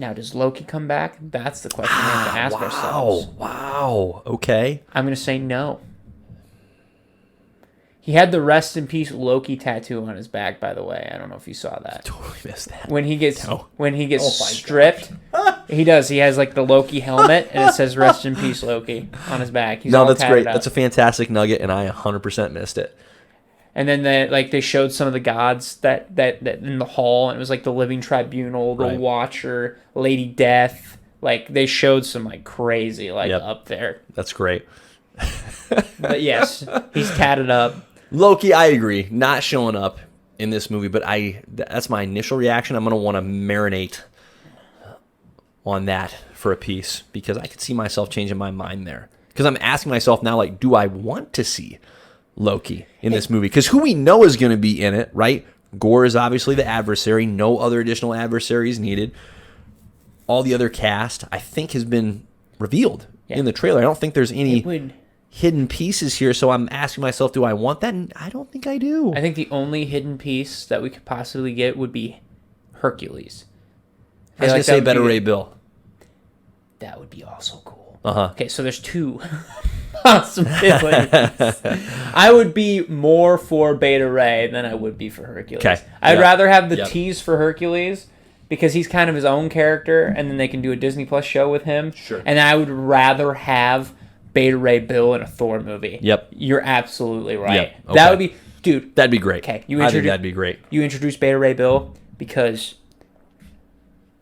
Now, does Loki come back? That's the question we have to ask ourselves. Wow. Okay. I'm going to say no. He had the rest in peace Loki tattoo on his back, by the way. I don't know if you saw that. Totally missed that. When he gets my stripped, he does. He has like the Loki helmet, and it says "Rest in peace, Loki" on his back. He's all that's tatted great. up. That's a fantastic nugget, and I 100% missed it. And then they showed some of the gods that in the hall, and it was like the Living Tribunal, the Watcher, Lady Death. Like they showed some like crazy up there. That's great. But yes, he's tatted up. Loki, I agree, not showing up in this movie, but that's my initial reaction. I'm going to want to marinate on that for a piece because I could see myself changing my mind there. Because I'm asking myself now, like, do I want to see Loki in this movie? Because who we know is going to be in it, right? Gore is obviously the adversary. No other additional adversaries needed. All the other cast, I think, has been revealed in the trailer. I don't think there's any hidden pieces here, so I'm asking myself, do I want that? And I don't think I do. I think the only hidden piece that we could possibly get would be Hercules. I was going to say Better Ray Bill. That would be also cool. Uh-huh. Okay, so there's two possibilities. I would be more for Beta Ray than I would be for Hercules. Okay. I'd rather have the tease for Hercules because he's kind of his own character, and then they can do a Disney Plus show with him. Sure. And I would rather have Beta Ray Bill in a Thor movie. Yep. You're absolutely right. Yep. Okay. That would be... Dude. That'd be great. Okay. I think that'd be great. You introduced Beta Ray Bill because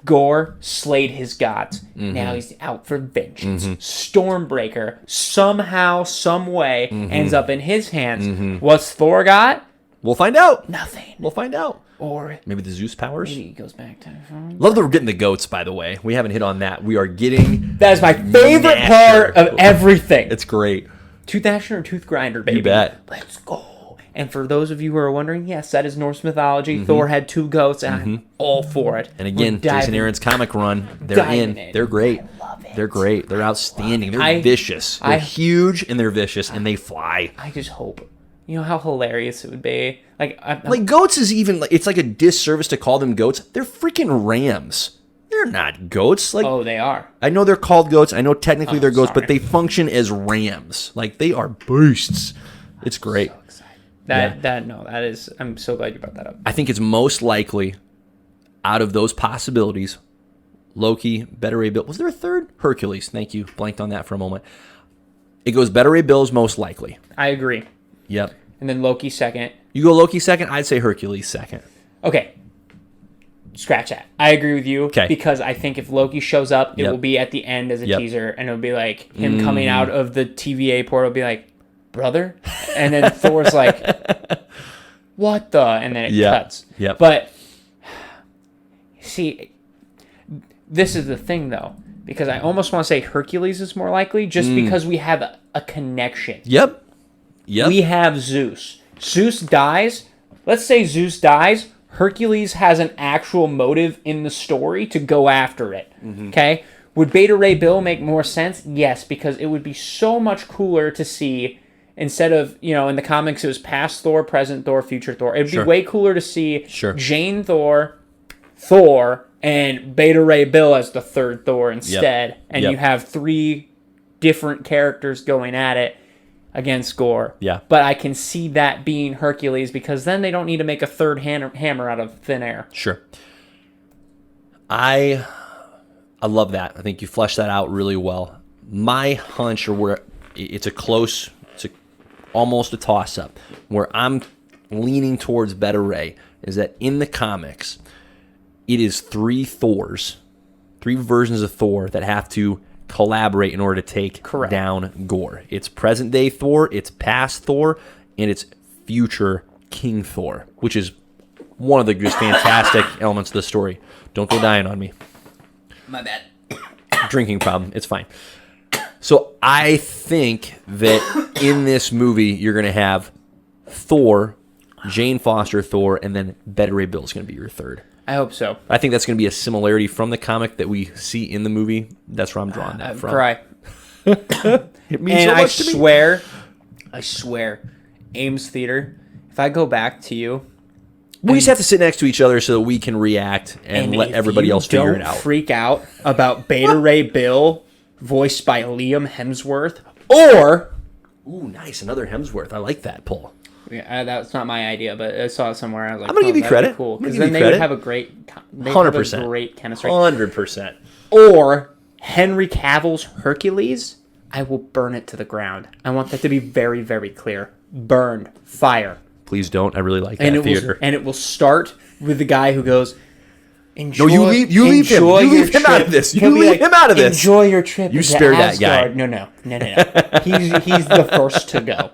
Gore slayed his gods. Mm-hmm. Now he's out for vengeance. Mm-hmm. Stormbreaker, somehow, some way, ends up in his hands. Mm-hmm. What's Thor got? We'll find out. Nothing. We'll find out. Or maybe the Zeus powers? Maybe he goes back to... Love that we're getting the goats, by the way. We haven't hit on that. We are getting... That is my favorite part of everything. It's great. Tooth Asher or Tooth Grinder, baby. You bet. Let's go. And for those of you who are wondering, yes, that is Norse mythology. Mm-hmm. Thor had two goats, and I'm all for it. And again, Jason Aaron's comic run, they're in. They're great. I love it. They're great. They're outstanding. They're vicious. They're huge, and they're vicious, and they fly. I just hope... You know how hilarious it would be? Like goats is even... It's like a disservice to call them goats. They're freaking rams. They're not goats. Oh, they are. I know they're called goats. I know technically they're goats, but they function as rams. Like, they are beasts. It's great. I'm so excited. That is... I'm so glad you brought that up. I think it's most likely, out of those possibilities, Loki, Better Ray Bill... Was there a third? Hercules. Thank you. Blanked on that for a moment. It goes Better Ray Bill is most likely. I agree. Yep. And then Loki second. You go Loki second? I'd say Hercules second. Okay. Scratch that. I agree with you. Okay. Because I think if Loki shows up, it will be at the end as a teaser, and it'll be like him coming out of the TVA portal, be like, brother? And then Thor's like, what the? And then it cuts. Yep. But, see, this is the thing, though. Because I almost want to say Hercules is more likely, just because we have a connection. Yep. We have Zeus. Zeus dies. Let's say Zeus dies. Hercules has an actual motive in the story to go after it. Okay? Would Beta Ray Bill make more sense? Yes, because it would be so much cooler to see, instead of, in the comics it was past Thor, present Thor, future Thor. It'd be way cooler to see Jane Thor, and Beta Ray Bill as the third Thor instead. And you have three different characters going at it against Gore. Yeah. But I can see that being Hercules because then they don't need to make a third hammer out of thin air. Sure. I love that. I think you fleshed that out really well. My hunch, or where it's almost a toss-up, where I'm leaning towards Better Ray, is that in the comics, it is three versions of Thor that have to collaborate in order to take down Gore. It's present day Thor, it's past Thor, and it's future King Thor, which is one of the just fantastic elements of the story. Don't go dying on me. My bad. Drinking problem. It's fine. So I think that in this movie, you're going to have Thor, Jane Foster Thor, and then Better Ray Bill is going to be your third. I hope so. I think that's going to be a similarity from the comic that we see in the movie. That's where I'm drawing that from. Cry. It means so much to me. I swear, Ames Theater, if I go back to you We just have to sit next to each other so that we can react and let everybody else figure it out. Don't freak out about Beta Ray Bill, voiced by Liam Hemsworth, or... Ooh, nice. Another Hemsworth. I like that, Paul. Yeah, that's not my idea, but I saw it somewhere. I was like, I'm going to give you credit. Cool. Because then they would have a great... 100%. Great chemistry. 100%. Or Henry Cavill's Hercules, I will burn it to the ground. I want that to be very, very clear. Burned. Fire. Please don't. I really like that theater. And it will start with the guy who goes, enjoy, no, you leave him. You leave him out of this. You leave him out of this. Enjoy your trip. You spare that guy. No. He's the first to go.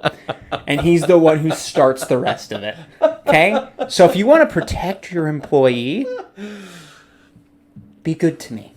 And he's the one who starts the rest of it. Okay? So if you want to protect your employee, be good to me.